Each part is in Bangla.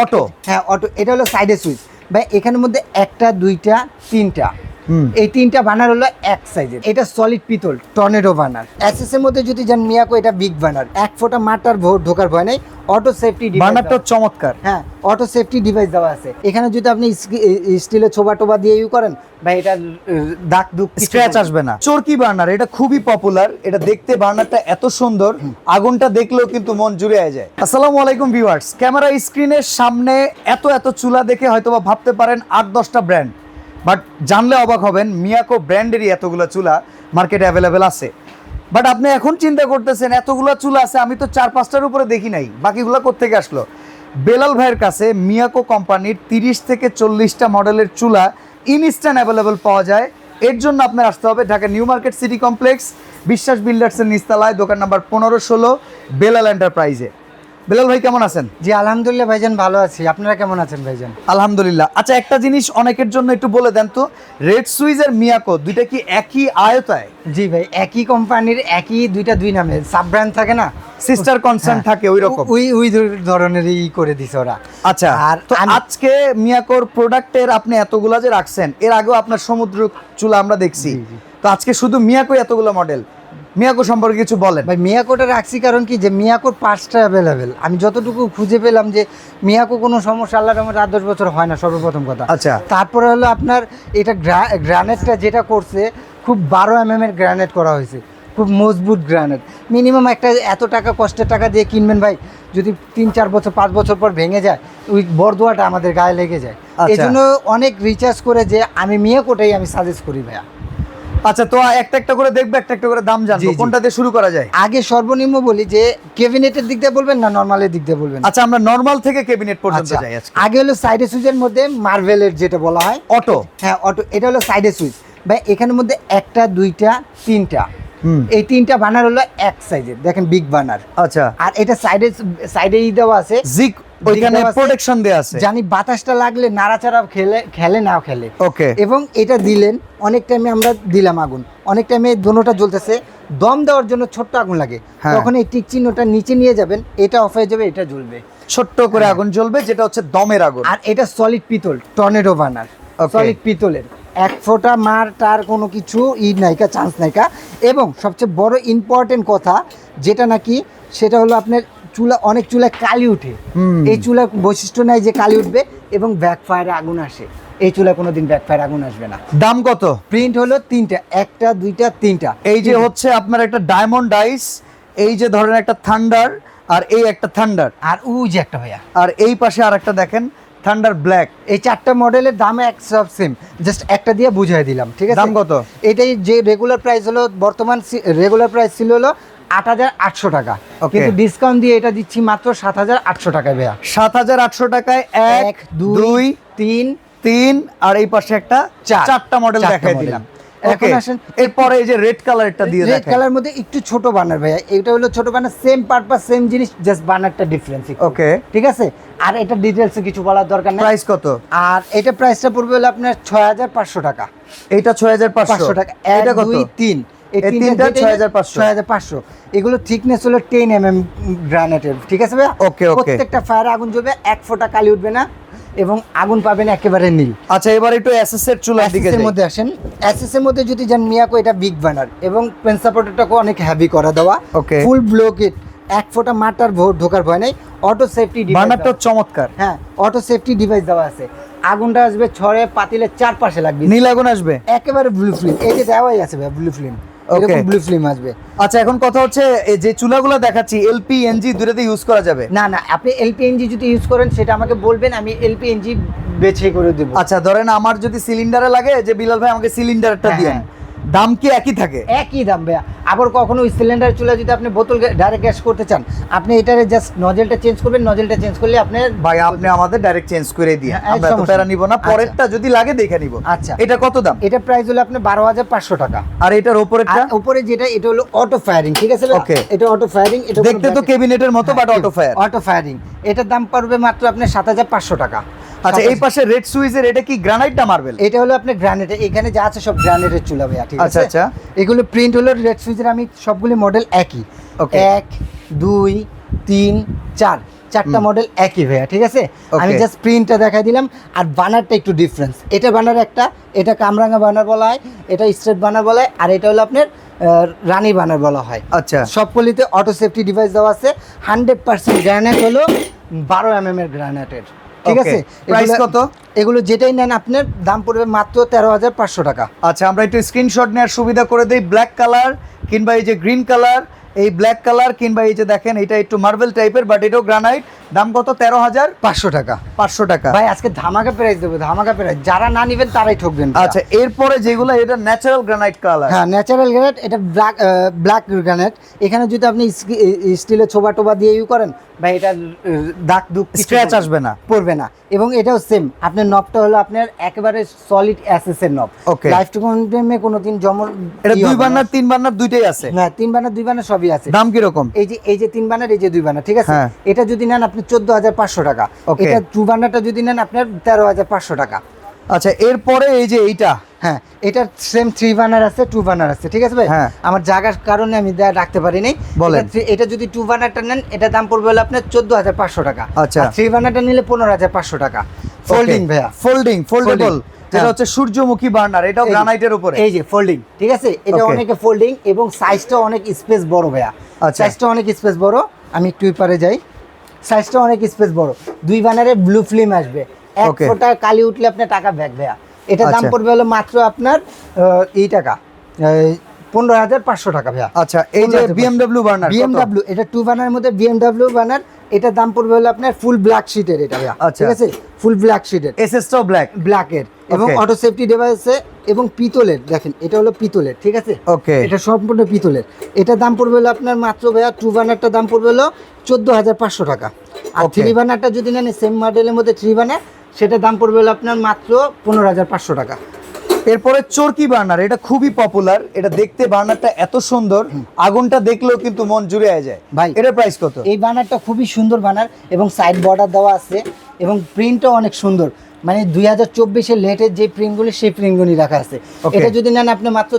অটো? হ্যাঁ অটো। এটা হলো সাইডে সুইচ ভাই, এখানের মধ্যে একটা দুইটা তিনটা, এই তিনটা বানার হলো এক সাইজের। এটা সলিড পিতল টর্নেডো বানার। এসএস এর মধ্যে যদি যান মিয়াকো, এটা বিগ বানার, এক ফোঁটা মাটার ঢোকার ভয় নাই। অটো সেফটি বানারটা চমৎকার। হ্যাঁ অটো সেফটি ডিভাইস দেওয়া আছে এখানে। যদি আপনি স্টিলের ছোবা টোবা দিয়ে ইউ করেন ভাই, এটা দাগ দুঃখ স্ক্র্যাচ আসবে না। চরকি বার্নার এটা খুবই পপুলার। এটা দেখতে বার্নারটা এত সুন্দর, আগুনটা দেখলেও কিন্তু মন জুড়ে যায়। আসসালামু আলাইকুম ভিউয়ার্স, ক্যামেরা স্ক্রিনের সামনে এত এত চুলা দেখে হয়তোবা ভাবতে পারেন 8-10টা ব্র্যান্ড, বাট জানলে অবাক হবেন মিয়াকো ব্র্যান্ডেরই এতগুলো চুলা মার্কেটে অ্যাভেলেবেল আছে। বাট আপনি এখন চিন্তা করতেছেন এতগুলো চুলা আছে, আমি তো 4-5টার উপরে দেখি নাই, বাকিগুলো কোত্থেকে আসলো? বেলাল ভাইয়ের কাছে মিয়াকো কোম্পানির 30 থেকে 40টা মডেলের চুলা ইনস্ট্যান্ট অ্যাভেলেবেল পাওয়া যায়। এর জন্য আপনার আসতে হবে Dhaka new market city complex, বিশ্বাস বিল্ডার্সের নিচতলায়, দোকান নাম্বার 1516, বেলাল এন্টারপ্রাইজে। বেলাল ভাই কেমন আছেন? জি আলহামদুলিল্লাহ ভাইজান, ভালো আছি। আপনারা কেমন আছেন ভাইজান? আলহামদুলিল্লাহ। আচ্ছা, একটা জিনিস অনেকের জন্য একটু বলে দেন তো, রেড সুইজ আর মিয়াকো দুইটা কি একই আয়তায়? জি ভাই, একই কোম্পানির, একই দুই নামে সাব ব্র্যান্ড থাকে না, সিস্টার কনসার্ন থাকে ওই রকম, ওই ধরনেরই করে দিছে ওরা। আচ্ছা, আর তো আজকে মিয়াকোর প্রোডাক্টের আপনি এতগুলা যে রাখছেন, এর আগেও আপনার সমুদ্র চুলা আমরা দেখছি, তো আজকে শুধু মিয়াকো এতগুলো মডেল, মিয়াকো সম্পর্কে কিছু বলেন ভাই। মিয়াকোটা রাখছি কারণ কি, যে মিয়াকোর পার্টসটা অ্যাভেলেবেল। আমি যতটুকু খুঁজে পেলাম যে মিয়াকো কোনো সমস্যা আল্লাহর রহমতে 8-10 বছর হয় না, সর্বপ্রথম কথা। আচ্ছা, তারপরে হলো আপনার এটা গ্রানাইটটা যেটা করছে, খুব 12 mm এর গ্রানাইট করা হয়েছে, খুব মজবুত গ্রানাইট। মিনিমাম একটা এত টাকা কষ্টের টাকা দিয়ে কিনবেন ভাই, যদি 3-4 বছর 5 বছর পর ভেঙে যায়, ওই বরদোয়াটা আমাদের গায়ে লেগে যায়। এই জন্য অনেক রিচার্জ করে যে আমি মিয়াকোটাই আমি সাজেস্ট করি ভাইয়া। আচ্ছা, তো একটা একটা করে দেখবে, একটা একটা করে দাম জানবো, কোনটা দিয়ে শুরু করা যায়? আগে সর্বনিম্ন বলি যে ক্যাবিনেটের দিক দিয়ে বলবেন না নরমালের দিক দিয়ে বলবেন? আচ্ছা, আমরা নরমাল থেকে ক্যাবিনেট পর্যন্ত যাই আজকে। আগে হলো সাইডে সুইচের মধ্যে মার্ভেলের যেটা বলা হয় অটো। হ্যাঁ অটো। এটা হলো সাইডে সুইচ ভাই, এখানের মধ্যে একটা দুইটা তিনটা, এই তিনটা বানার হলো এক সাইজের, দেখেন বিগ বানার। আচ্ছা, আর এটা সাইডে দেওয়া আছে জিগ, ওইখানে প্রোটেকশন দেয়া আছে, জানি বাতাসটা লাগলে নাড়াচাড়া খেলে না খেলে। ওকে। এবং এটা দিলেন অনেক টাইমে, আমরা দিলাম আগুন, অনেক টাইমে দোনোটা জ্বলতেছে, দম দেওয়ার জন্য ছোট্ট আগুন লাগে, তখন এই টিক চিহ্নটা নিচে নিয়ে যাবেন, এটা অফ হয়ে যাবে, এটা জ্বলবে, ছোট্ট করে আগুন জ্বলবে, যেটা হচ্ছে দমের আগুন। আর এটা সলিড পিতল টর্নেডো বানার, সলিড পিতলের, এক ফোঁটা মার তার কোনো কিছু নাইকা, চান্স নাইকা। এবং সবচেয়ে বড় ইম্পর্টেন্ট কথা যেটা নাকি, সেটা হলো আপনার চুলা, অনেক চুলায় কালি উঠে, এই চুলার বৈশিষ্ট্য নাই যে কালি উঠবে এবং ব্যাকফায়ারে আগুন আসে। এই চুলা কোনোদিন ব্যাকফায়ার আগুন আসবে না। দাম কত? প্রিন্ট হলো তিনটা, একটা দুইটা তিনটা। এই যে হচ্ছে আপনার একটা ডায়মন্ড ডাইস, এই যে ধরেন একটা থান্ডার, আর এই একটা থান্ডার, আর ওই যে একটা ভাইয়া, আর এই পাশে আর একটা দেখেন থান্ডার ব্ল্যাক। এই চারটা মডেলের দাম এক সব সেম, জাস্ট একটা দিয়ে বুঝিয়ে দিলাম, ঠিক আছে? দাম কত? এটাই যে রেগুলার প্রাইস হলো, বর্তমান রেগুলার প্রাইস ছিল হলো 8,800 টাকা, কিন্তু ডিসকাউন্ট দিয়ে এটা দিচ্ছি মাত্র 7,800 টাকায় ভাইয়া। 7,800 টাকায় 1 2 3 আর এই পাশে একটা চারটা মডেল দেখাই দিলাম। এখন আসেন এরপরে এই যে রেড কালারটা দিয়ে দেখেন, রেড কালার মধ্যে একটু ছোট বানার ভাইয়া, এটা হলো ছোট বানার, সেম পারপাস সেম জিনিস, জাস্ট বানারটা ডিফারেন্স। ওকে, ঠিক আছে। আর এটা ডিটেইলসে কিছু বলার দরকার নেই। প্রাইস কত? আর এটা প্রাইসটা পড়বে হলো আপনার 6,500 টাকা। এইটা 6,500 টাকা। এটা 1 2 3 এই তিনটা 6,500। এগুলো থিকনেস হলো 10 mm গ্রানাইটের, ঠিক আছে ভাইয়া? ওকে ওকে। প্রত্যেকটা ফায়ার আগুন জ্বলবে, এক ফোঁটা কালি উঠবে না এবং আগুন পাবেন একেবারে নীল। আচ্ছা, এবার একটু এসএস এর চুলার দিকে এর মধ্যে আসেন। এসএস এর মধ্যে যদি যান মিয়াকো, এটা বিগ বানার এবং পেন সাপোর্টারটাকে অনেক হেভি করা দেওয়া, ফুল ব্লকেট, এক ফোঁটা মাটার ঢোকার ভয় নাই। অটো সেফটি ডিভাইস, বানারটা চমৎকার। হ্যাঁ অটো সেফটি ডিভাইস দেওয়া আছে। আগুনটা আসবে ছড়ে পাতিলের চারপাশে লাগবে, নীল আগুন আসবে, একেবারে ব্লু ফ্লেম। এই যে দেওয়াই আছে ভাই, ব্লু ফ্লেম, এরকম ব্লু ফ্লেম আসবে। আচ্ছা, এখন কথা হচ্ছে এই যে চুলাগুলো দেখাচ্ছি, এলপি এনজি দুটোতে ইউজ করা যাবে? না না, আপনি এলপিএনজি যদি ইউজ করেন সেটা আমাকে বলবেন, আমি এলপিএনজি বেছে করে দেবো। আচ্ছা, ধরেন আমার যদি সিলিন্ডারে লাগে, যে বিলাল ভাই আমাকে সিলিন্ডারটা দিয়েন, দাম কি একই থাকে? একই দাম ভাইয়া। আবার কখনো সিলিন্ডার চুলা যদি আপনি বোতল ডাইরেক্ট গ্যাস করতে চান, আপনি এটারে জাস্ট নজেলটা চেঞ্জ করবেন, নজেলটা চেঞ্জ করলে আপনি ভাই আপনি আমাদের ডাইরেক্ট চেঞ্জ করে দিন, আমরা তো প্যারা নিব না, পরেরটা যদি লাগে দেখে নিব। আচ্ছা, এটা কত দাম? এটা প্রাইস হলো আপনার 12,500 টাকা। আর এটার উপরেরটা? উপরে যেটা, এটা হলো অটো ফায়ারিং, ঠিক আছে? ওকে, এটা অটো ফায়ারিং। এটা দেখতে তো ক্যাবিনেটের মতো, but auto fire. Auto firing, এটার দাম পড়বে মাত্র আপনার 7,500 টাকা। আচ্ছা, এই পাশে রেড সুইজের, এটা কি গ্রানাইট না মার্বেল? এটা হলো আপনার গ্রানাইট, এখানে যা আছে সব গ্রানাইটের চুলা ভাইয়া, ঠিক আছে? আচ্ছা আচ্ছা, এগুলো প্রিন্ট হলো রেড সুইজের, আমি সবগুলি মডেল একই, 1 2 3 4 চারটা মডেল একই ভাইয়া, ঠিক আছে? আমি Okay. জাস্ট প্রিন্টটা দেখাই দিলাম, আর বানারটা একটু ডিফারেন্স। এটা বানার একটা, এটা কামরাঙ্গা বানার বলা হয়, এটা স্ট্রেট বানার বলা হয়, আর এটা হলো আপনার রানী বানার বলা হয়। আচ্ছা সবগুলিতে অটো সেফটি ডিভাইস দেওয়া আছে। 100% গ্রানাইট হলো 12 mm এর গ্রানাইটের, ঠিক Okay. আছে? Price এগুলো- কত? এগুলো যেটাই নেন আপনার দাম পড়বে মাত্র 13,500 টাকা। আচ্ছা আমরা একটু স্ক্রিনশট নেওয়ার সুবিধা করে দেই। ব্ল্যাক কালার কিংবা এই যে গ্রিন কালার, এই ব্ল্যাক কালার কিংবা এই যে দেখেন এটা একটু মার্বেল টাইপের বাট এটাও গ্রানাইট, দাম কত? 13,500 টাকা। 500 টাকা। ভাই আজকে ধামাকা প্রাইস দেবো, ধামাকা প্রাইস। যারা না নেবেন তারাই ঠকবেন ভাইয়া। আচ্ছা এরপরে যেগুলো এটা ন্যাচারাল গ্রানাইট কালার। হ্যাঁ, ন্যাচারাল গ্রানাইট, এটা ব্ল্যাক গ্রানাইট। এখানে যদি আপনি স্টিলের ছোবা টোবা দিয়ে ইউ করেন ভাই, এটা দাগ দুগ স্ক্র্যাচ আসবে না। পড়বে না। এবং এটাও সেম, আপনার নবটা হলো আপনার একেবারে সলিড অ্যাসেস এর নব। Okay. লাইফ টু কন্টেমে কোনোদিন জমর এটা 2 বার্নার 3 বার্নার দুইটাই আছে। হ্যাঁ, 3 বার্নার 2 বার্নার সবই আছে। দাম কি রকম? এই যে 3 বার্নার, এই যে 2 বার্নার, ঠিক আছে? হ্যাঁ। এটা যদি নেন আপনি 14,500 টাকা। Okay. এটা 2 বার্নারটা যদি নেন আপনার 13,500 টাকা। আচ্ছা এরপরে এই যে এইটা, হ্যাঁ, এটা সেম 3 বার্নার আছে, 2 বার্নার আছে, ঠিক আছে ভাই? হ্যাঁ। আমার জায়গার কারণে আমি রাখতে পারি নাই। বলেন। এটা যদি 2 বার্নারটা নেন, এটা দাম পড়বে হলো আপনার 14,500 টাকা। আচ্ছা। 3 বার্নারটা নিলে 15,500 টাকা। ফোল্ডিং ভাইয়া, ফোল্ডিং ফোল্ডেবল, যেটা হ্যাঁ। হচ্ছে সূর্যমুখী বার্নার, এটাও এই যে, গ্রানাইটের উপরে। এই যে ফোল্ডিং, ঠিক আছে? এটা Okay. অনেকে ফোল্ডিং এবং সাইজটা অনেক স্পেস বড় ভাইয়া। আচ্ছা। সাইজটা অনেক স্পেস বড়। আমি একটু পারে যাই, সাইজটা অনেক স্পেস বড়। 2 বার্নারে ব্লু ফিল্ম আসবে, 1 Okay. ফোঁটা কালি উঠলে আপনার টাকা ব্যাক ভাইয়া। এটা দাম আচ্ছা। পড়বে হলো মাত্র আপনার এই টাকা 15,500 টাকা ভাইয়া। আচ্ছা এই যে 15,500 বিএমডব্লিউ বার্নার, বিএমডব্লিউ, এটা 2 বার্নারের মধ্যে বিএমডব্লিউ বার্নার, এটা দাম পড়বে হলো আপনার ফুল ব্ল্যাক শিটের, এটা ভাইয়া, আচ্ছা। ঠিক আছে? ফুল ব্ল্যাক শিটের, এসএসটাও ব্ল্যাক। ব্ল্যাকের এবং Okay. অটো সেফটি ডিভাইস আছে এবং পিতলের। দেখেন এটা হলো পিতলের, ঠিক আছে? Okay. এটা সম্পূর্ণ পিতলের। এটা দাম পড়বে হলো আপনার মাত্র ভাইয়া 2 বার্নারটা দাম পড়বে হলো 14,500 টাকা। আর Okay. 3 বার্নারটা যদি নেন সেম মডেলের মধ্যে 3 বার্নার, সেটা দাম পড়বে হলো আপনার মাত্র 15,500 টাকা। এরপরে চরকি বার্নার, এটা খুবই পপুলার। এটা দেখতে বার্নারটা এত সুন্দর, আগুনটা দেখলেও কিন্তু মন জুড়ে যায়। ভাই, এটার প্রাইস কত? এই বানারটা খুবই সুন্দর বানার এবং সাইড বর্ডার দেওয়া আছে এবং প্রিন্টও অনেক সুন্দর। মানে 2024-এর লেটের যে প্রিন্টগুলি, সেই প্রিন্টগুলি রাখা আছে। Okay. এটা যদি নেন আপনি মাত্র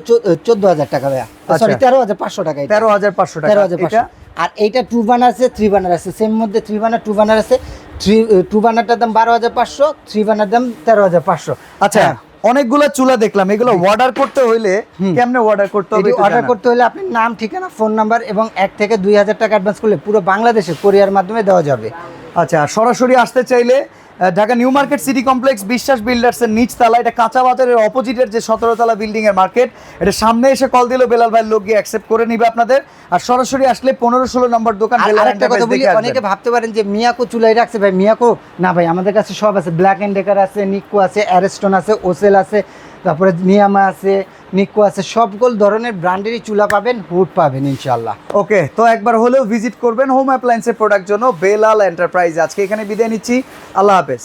14,000 টাকা ভাইয়া, আচ্ছা। সরি 13,500 টাকা। 13,500 টাকা। 13,500। আর এইটা 2 বানার আছে, 3 বানার আছে, সেম মধ্যে 3 বানার 2 বানার আছে। 2 বানারটার দাম 12,500, 3 বানার দাম 13,500। আচ্ছা অনেকগুলা চুলা দেখলাম, এগুলো অর্ডার করতে হইলে কেমনে অর্ডার করতে হবে? অর্ডার করতে হলে আপনি নাম, ঠিকানা, ফোন নাম্বার এবং 1 থেকে 2,000 টাকা অ্যাডভান্স করলে পুরো বাংলাদেশে কোরিয়ার মাধ্যমে দেওয়া যাবে। আচ্ছা সরাসরি আসতে চাইলে Dhaka new market city complex বিশ্বাস বিল্ডার্সের নিচ তলা, এটা কাঁচা বাজারের অপোজিটের যে 17 তলা বিল্ডিং এর মার্কেট, এটা সামনে এসে কল দিলেও বেলাল ভাইয়ের লোক গিয়ে অ্যাকসেপ্ট করে নিবে আপনাদের। আর সরাসরি আসলে 15-16 নম্বর দোকান আর বেলাল আরেকটা কথা বলি, অনেকে ভাবতে পারেন যে মিয়াকো চুলাই রাখছে ভাই, মিয়াকো না ভাই, আমাদের কাছে সব আছে। ব্ল্যাক এন্ড ডেকার আছে, নিক্কো আছে, অ্যারেস্টন আছে, ওসেল আছে, তারপরে নিয়ামা আছে, নিক্কো আছে। সবগুলো ধরনের ব্র্যান্ডেরই চুলা পাবেন, হুড পাবেন ইনশাআল্লাহ। ওকে, তো একবার হলেও ভিজিট করবেন হোম অ্যাপ্লায়েন্সের প্রোডাক্ট জন্য বেলাল এন্টারপ্রাইজ। আজকে এখানে বিদায় নিচ্ছি, আল্লাহ হাফেজ।